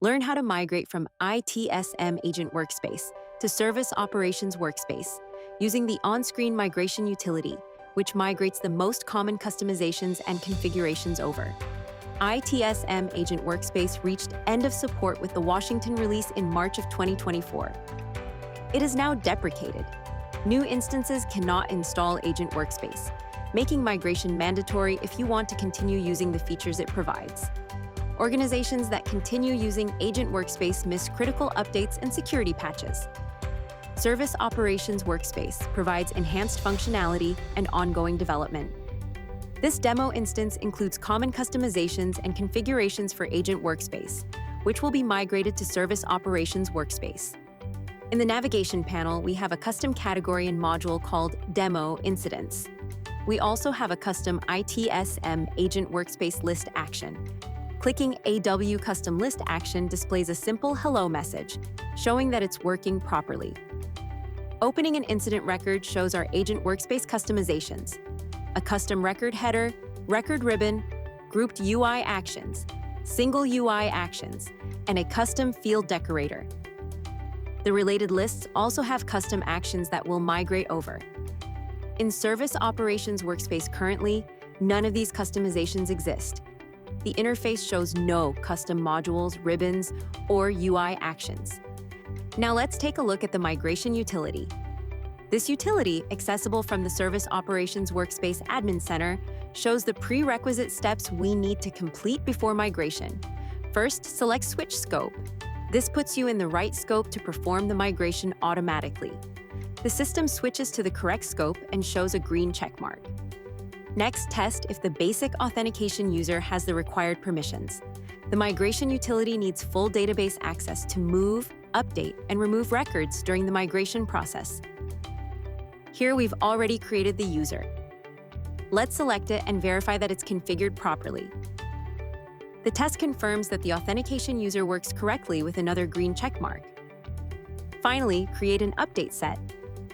Learn how to migrate from ITSM Agent Workspace to Service Operations Workspace using the on-screen migration utility, which migrates the most common customizations and configurations over. ITSM Agent Workspace reached end of support with the Washington release in March of 2024. It is now deprecated. New instances cannot install Agent Workspace, making migration mandatory if you want to continue using the features it provides. Organizations that continue using Agent Workspace miss critical updates and security patches. Service Operations Workspace provides enhanced functionality and ongoing development. This demo instance includes common customizations and configurations for Agent Workspace, which will be migrated to Service Operations Workspace. In the navigation panel, we have a custom category and module called Demo Incidents. We also have a custom ITSM Agent Workspace list action. Clicking AW Custom List action displays a simple hello message, showing that it's working properly. Opening an incident record shows our Agent Workspace customizations, a custom record header, record ribbon, grouped UI actions, single UI actions, and a custom field decorator. The related lists also have custom actions that will migrate over. In Service Operations Workspace currently, none of these customizations exist. The interface shows no custom modules, ribbons, or UI actions. Now let's take a look at the migration utility. This utility, accessible from the Service Operations Workspace Admin Center, shows the prerequisite steps we need to complete before migration. First, select Switch Scope. This puts you in the right scope to perform the migration automatically. The system switches to the correct scope and shows a green checkmark. Next, test if the basic authentication user has the required permissions. The migration utility needs full database access to move, update, and remove records during the migration process. Here we've already created the user. Let's select it and verify that it's configured properly. The test confirms that the authentication user works correctly with another green checkmark. Finally, create an update set.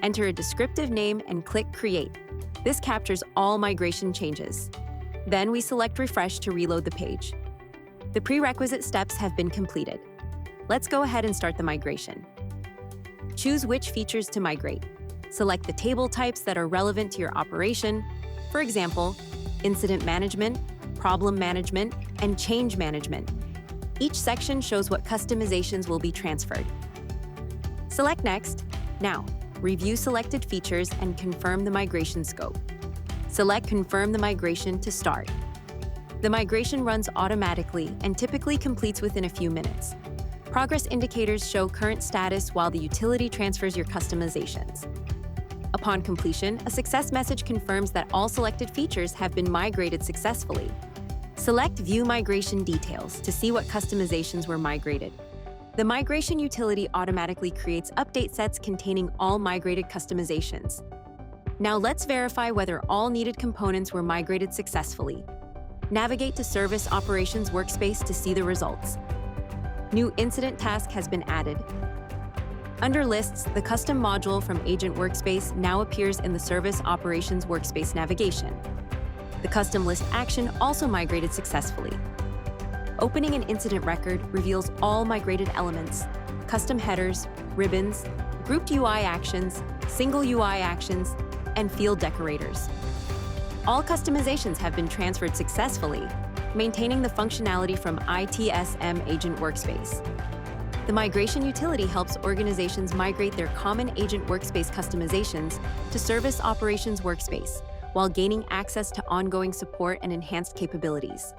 Enter a descriptive name and click Create. This captures all migration changes. Then we select Refresh to reload the page. The prerequisite steps have been completed. Let's go ahead and start the migration. Choose which features to migrate. Select the table types that are relevant to your operation, for example, incident management, problem management, and change management. Each section shows what customizations will be transferred. Select Next. Now, review selected features and confirm the migration scope. Select Confirm the migration to start. The migration runs automatically and typically completes within a few minutes. Progress indicators show current status while the utility transfers your customizations. Upon completion, a success message confirms that all selected features have been migrated successfully. Select View Migration Details to see what customizations were migrated. The migration utility automatically creates update sets containing all migrated customizations. Now let's verify whether all needed components were migrated successfully. Navigate to Service Operations Workspace to see the results. New incident task has been added. Under Lists, the custom module from Agent Workspace now appears in the Service Operations Workspace navigation. The custom list action also migrated successfully. Opening an incident record reveals all migrated elements, custom headers, ribbons, grouped UI actions, single UI actions, and field decorators. All customizations have been transferred successfully, maintaining the functionality from ITSM Agent Workspace. The migration utility helps organizations migrate their common Agent Workspace customizations to Service Operations Workspace while gaining access to ongoing support and enhanced capabilities.